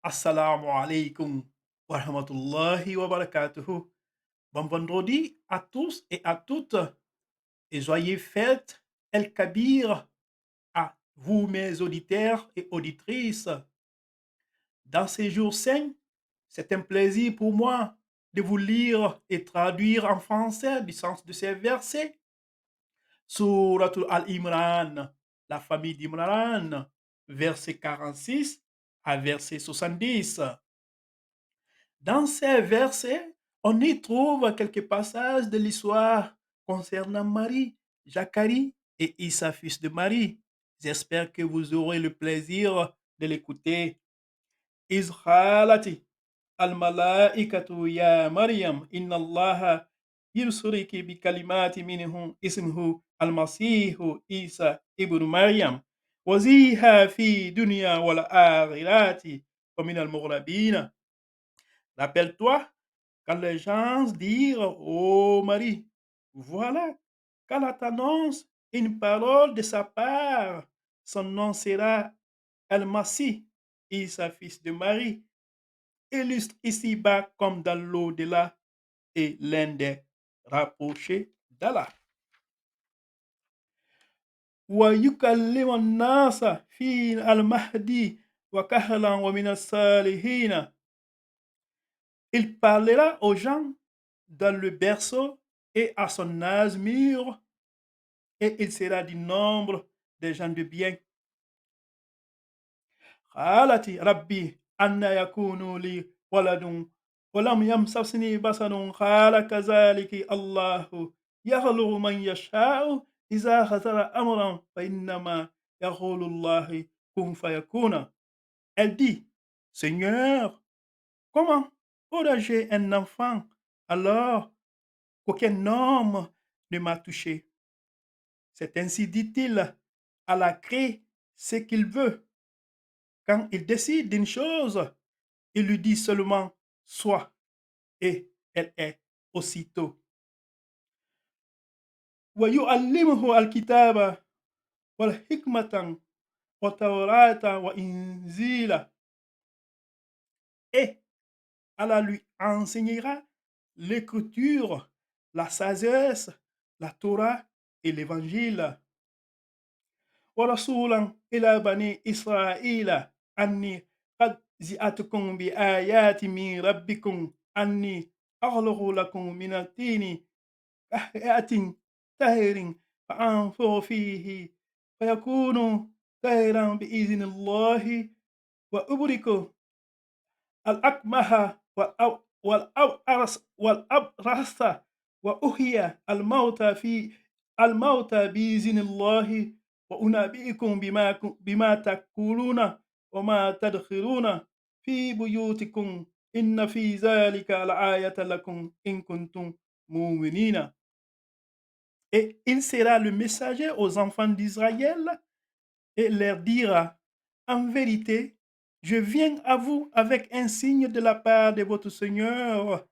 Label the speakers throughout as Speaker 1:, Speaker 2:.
Speaker 1: Assalamu alaikum wa rahmatullahi wa barakatuhu. Bon vendredi à tous et à toutes et joyeux fête El Kabir à vous mes auditeurs et auditrices. Dans ces jours saints, c'est un plaisir pour moi de vous lire et traduire en français du sens de ces versets. Suratul Al-Imran, la famille d'Imran, verset 46 à verset 70. Dans ces versets, on y trouve quelques passages de l'histoire concernant Marie, Zacharie et Issa, fils de Marie. J'espère que vous aurez le plaisir de l'écouter. Izhalati al-malaikatu ya Maryam, inna Allah yursuriki bi kalimati minhu ismuhu al-masihu Isa ibn Maryam. Waziha fi dunya wal akhirati wa min al-mughrabina. Rappelle-toi quand les gens dirent ô Marie, voilà qu'Allah t'annonce une parole de sa part. Son nom sera El-Masih, Isa fils de Marie, illustre ici-bas comme dans l'au-delà et l'un des rapprochés d'Allah. Wa yukallimu nasa fi al-mahdi wa kahlan wa min as-salihin. Il parlera aux gens dans le berceau et à son âge mûr, et il sera du nombre des gens de bien. Qalati Rabbi anna yakunu li waladun walam yamsasni basarun qala kazaliki Allahu yakhluqu man yasha'u iza khazara amran fa innama yaqulu Allahi kun fayakuna. Elle dit, Seigneur, comment aurais-je un enfant alors qu'aucun homme ne m'a touché? C'est ainsi, dit-il, Allah crée ce qu'il veut. Quand il décide d'une chose, il lui dit seulement soit, et elle est aussitôt. وَيُعَلِّمُهُ الْكِتَابَ وَالْحِكْمَةَ وَالتَّوْرَاةَ وَإِنْجِيلَ. Et Allah lui enseignera l'écriture, la sagesse, la Torah et l'évangile. ورسولا إلى بني إسرائيل أني قد جئتكم بآيات من ربكم أني أخلق لكم من الطين كهيئة طير فأنفخ فيه فيكون طيرا بإذن الله وأبرك الأكمه والأبرص وأحيي الموتى بإذن الله وأنبئكم بما تأكلون وما تدخرون في بيوتكم إن في ذلك لآية لكم إن كنتم مؤمنين. Et il sera le messager aux enfants d'Israël et leur dira, en vérité, je viens à vous avec un signe de la part de votre Seigneur.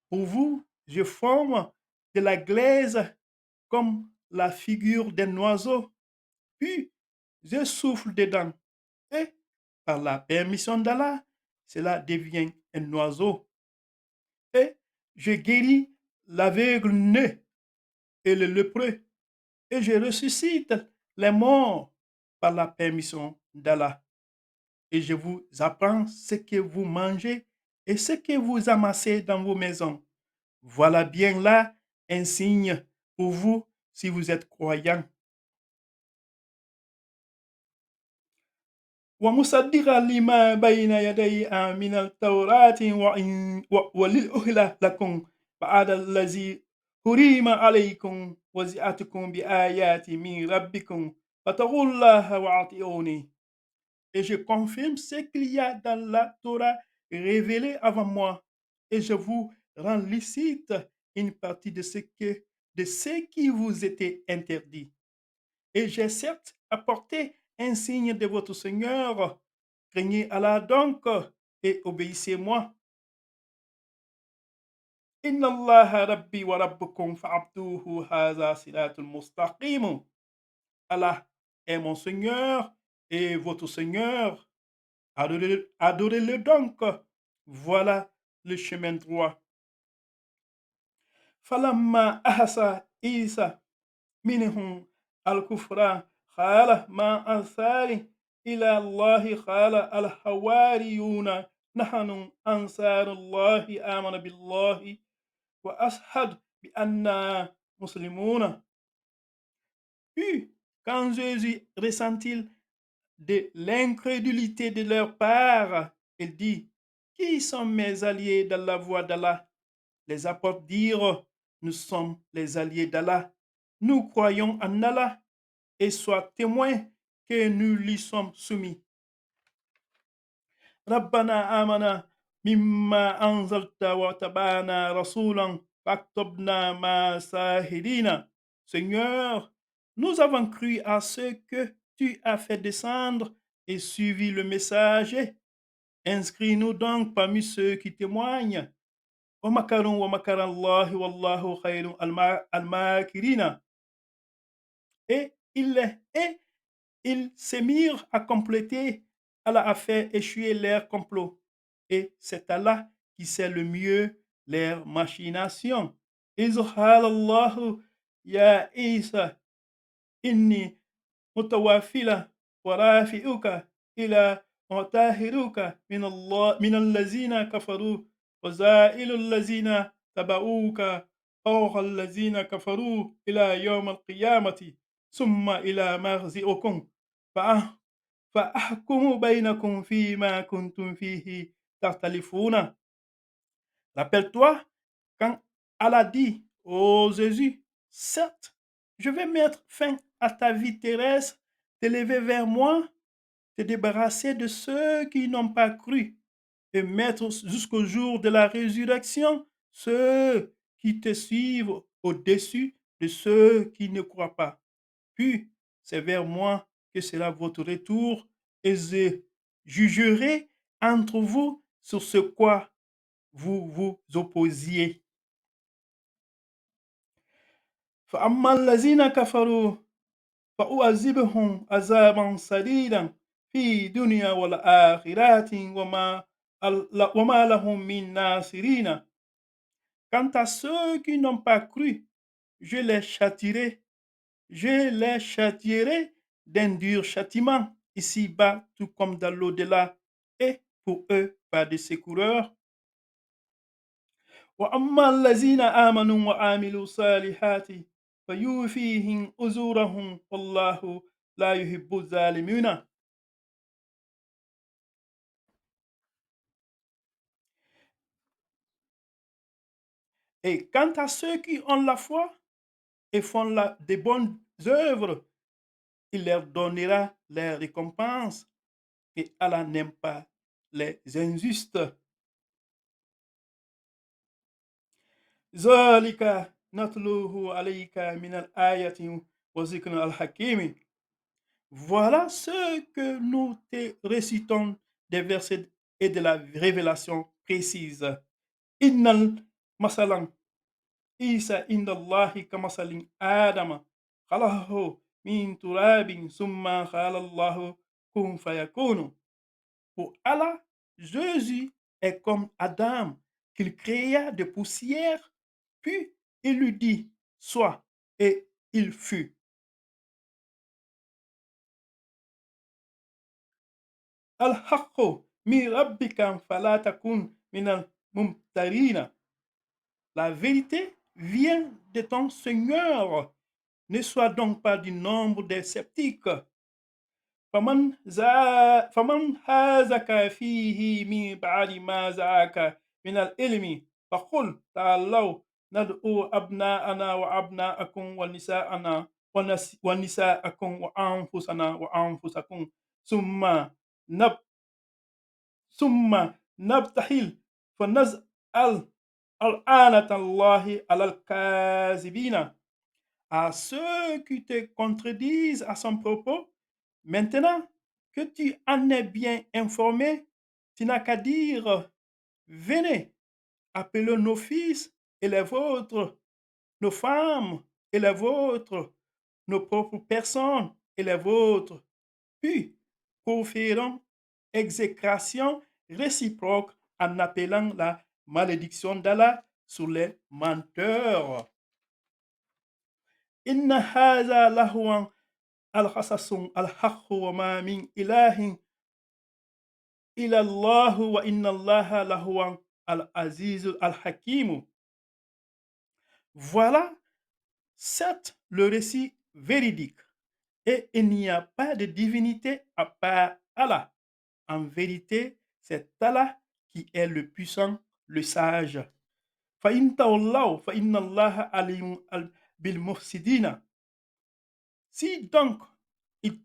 Speaker 1: Pour vous, je forme de la glaise comme la figure d'un oiseau, puis je souffle dedans, et par la permission d'Allah, cela devient un oiseau. Et je guéris l'aveugle-né et le lépreux, et je ressuscite les morts par la permission d'Allah. Et je vous apprends ce que vous mangez et ce que vous amassez dans vos maisons. Voilà bien là un signe pour vous si vous êtes croyants. ومصدقا لما بين يدي من التوراة وللأهلة لكم بعد الذي حرم عليكم وزئتكم بآيات من ربكم فاتقوا الله وأطيعوني. Et je confirme ce qu'il y a dans la Torah révélée avant moi, et je vous rends licite une partie de ce qui vous était interdit. Et j'ai certes apporté un signe de votre Seigneur. Craignez Allah donc et obéissez-moi. Inna Allah rabbi wa rabbukum fa'abduhu hadha siratul mustaqim. Allah est mon Seigneur et votre Seigneur. Adorez-le donc. Voilà le chemin droit. فلما أحس عيسى منهم الكفر قال ما أنصاري إلى الله قال الحواريون نحن أنصار الله آمن بالله وأشهد بأننا مسلمون. Puis, quand Jésus ressentit de l'incrédulité de leur part, il dit, qui sont mes alliés dans la voie d'Allah? Les apôtres dirent, nous sommes les alliés d'Allah. Nous croyons en Allah et sois témoin que nous lui sommes soumis. ربنا آمنا مما أنزلت واتبعنا رسولا فاكتبنا مع شاهدين. Seigneur, nous avons cru à ce que tu as fait descendre et suivi le messager. Inscris-nous donc parmi ceux qui témoignent. ومكروا ومكر الله والله خير الماكرين. Et ils se mirent à compléter. Allah a fait échouer leur complot. Et c'est Allah qui sait le mieux leurs machinations. إذ قال الله يا عيسى إني متوفيك ورافعك إلى وطاهرك من الله من الذين كفروا وزائل الذين تبعوك فوق الذين كفروا إلى يوم القيامة ثم إلى مرجعكم فأحكم بينكم فيما كنتم فيه تختلفون. Rappelle-toi quand Allah dit ô Jésus, certes, je vais mettre fin à ta vie terrestre, t'élever vers moi, te débarrasser de ceux qui n'ont pas cru et mettre jusqu'au jour de la résurrection ceux qui te suivent au-dessus de ceux qui ne croient pas. Puis, c'est vers moi que sera votre retour et je jugerai entre vous sur ce quoi vous vous opposiez. فأما الذين كفروا فأعذبهم عذابا شديدا في الدنيا والآخرة وما لهم من ناصرين. Quant à ceux qui n'ont pas cru, je les châtierai, d'un dur châtiment ici-bas, tout comme dans l'au-delà, et pour eux, pas de secoureur. وأما الذين آمنوا وعملوا الصالحات فيوفيهم أجورهم والله لا يحب الظالمين. Et quant à ceux qui ont la foi et font de bonnes œuvres, il leur donnera leur récompense et Allah n'aime pas les injustes. ذلك نتلوه عليك من الآية وذكر الحكيم. Voilà ce que nous te récitons des versets et de la révélation précise. Innal masalan Isa indallahi kamasalin Adama khalaqahu min turabin summa qala Allahu kun fayakunu. Pour Allah, Jésus est comme Adam qu'il créa de poussière, puis il lui dit sois, et il fut. Al-haqqu min rabbika fala takun minal mumtarina. La vérité vient de ton Seigneur. Ne sois donc pas du nombre des sceptiques. فمن هازك فيه من بعد ما زاك من العلم فقل تعالوا ندعو أبناءنا وأبناءكم ونساءنا ونساءكم وأنفسنا وأنفسكم نب ثم نبتهل فنسأل الآنة الله على الكاذبين. À ceux qui te contredisent à son propos, maintenant que tu en es bien informé, tu n'as qu'à dire, venez, appelons nos fils et les vôtres, nos femmes et les vôtres, nos propres personnes et les vôtres, puis proférons exécration réciproque en appelant la malédiction d'Allah sur les menteurs. Inna haza lahuwan al-hasasun al-haqqu wa ma min ilahin illa Allah wa inna Allah lahuwan al-aziz al-hakim. Voilà, certes, le récit véridique, et il n'y a pas de divinité à part Allah. En vérité, c'est Allah qui est le puissant, le sage. فَإِن تَوَلَّوْا فَإِنَّ اللَّهَ عَلِيمٌ بِالْمُفْسِدِينَ. Si donc ils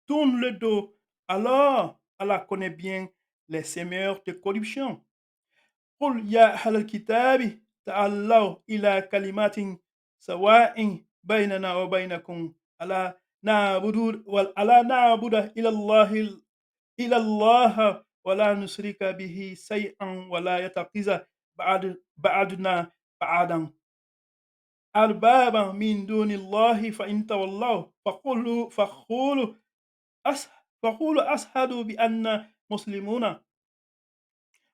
Speaker 1: tournent le dos, alors Allah connaît bien les semeurs de corruption. قل يا أهل الكتاب تعالوا إلى كلمات سواء بيننا وبينكم ألا نعبد إلى الله ولا نشرك به شيئا ولا يتخذ بعضنا بعضا أربابا من دون الله فإن تولوا أس- فقولوا أشهدوا بأننا مسلمون.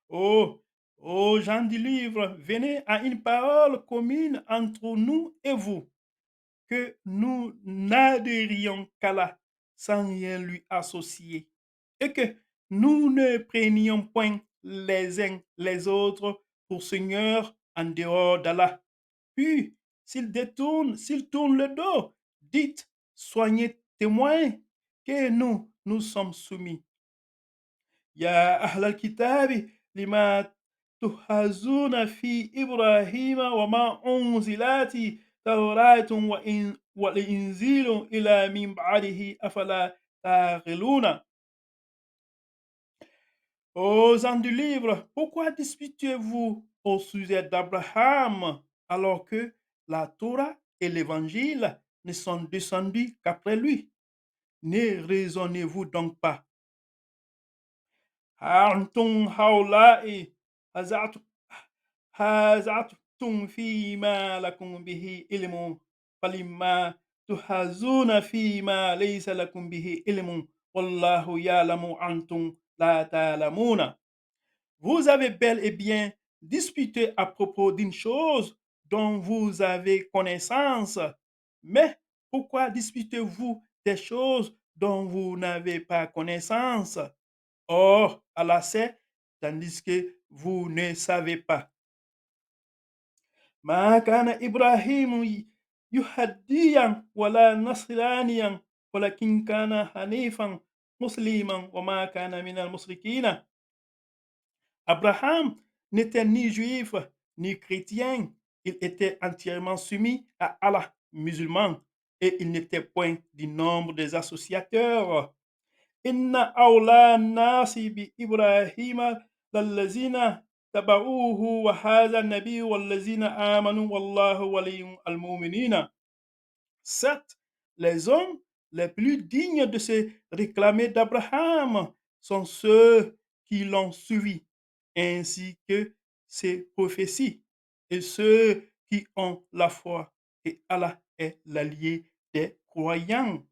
Speaker 1: Oh, ô gens du livre, venez à une parole commune entre nous et vous, que nous n'adhérions qu'Allah sans rien lui associer, et que nous ne prenions point les uns les autres pour seigneurs en dehors d'Allah. Puis, s'ils tournent le dos, dites, soignez témoins que nous sommes soumis. يا أهل الكتاب لما تحاجون في إبراهيم وما أنزلت التوراة والإنزيل إلى من بعده أفلا تعقلون. Aux gens du livre, pourquoi disputez-vous au sujet d'Abraham alors que la Torah et l'Évangile ne sont descendus qu'après lui? Ne raisonnez-vous donc pas? أنتم هؤلاء هزعتم هزعتم فيما لكم به علم فلما تحاجون فيما ليس لكم به علم والله يعلم أنتم لا تعلمون. Vous avez bel et bien disputé à propos d'une chose dont vous avez connaissance, mais pourquoi disputez-vous des choses dont vous n'avez pas connaissance? Or, Allah sait, tandis que vous ne savez pas. ما كان إبراهيم يهديا ولا نصرانيا ولكن كان حنيفا مسلما وما كان من المشركين. Abraham n'était ni juif ni chrétien, il était entièrement soumis à Allah, musulman, et il n'était point du nombre des associateurs. إن أولى الناس بإبراهيم للذين تبعوه وهذا النبي والذين آمنوا والله ولي المؤمنين. Certes, les hommes les plus dignes de se réclamer d'Abraham sont ceux qui l'ont suivi, ainsi que ses prophéties, et ceux qui ont la foi, et Allah est l'allié des croyants.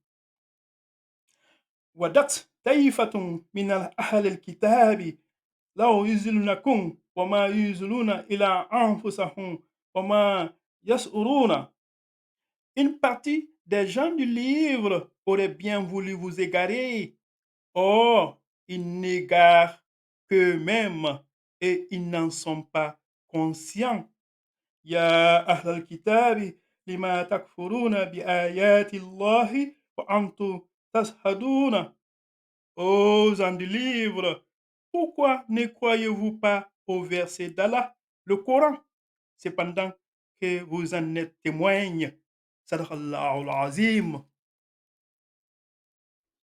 Speaker 1: ودت طائفة من أهل الكتاب لو يزلونكم وما يزلون إلى أنفسهم وما يشعرون. Une partie des gens du livre aurait bien voulu vous égarer. Or, ils n'égarent qu'eux-mêmes et ils n'en sont pas conscients. يا أهل الكتاب لما تكفرون بآيات الله وأنتم تشهدون. Ô gens du livre, pourquoi ne croyez-vous pas au verset d'Allah, le Coran, cependant que vous en êtes témoigne? Sadaqallahu al-Azim.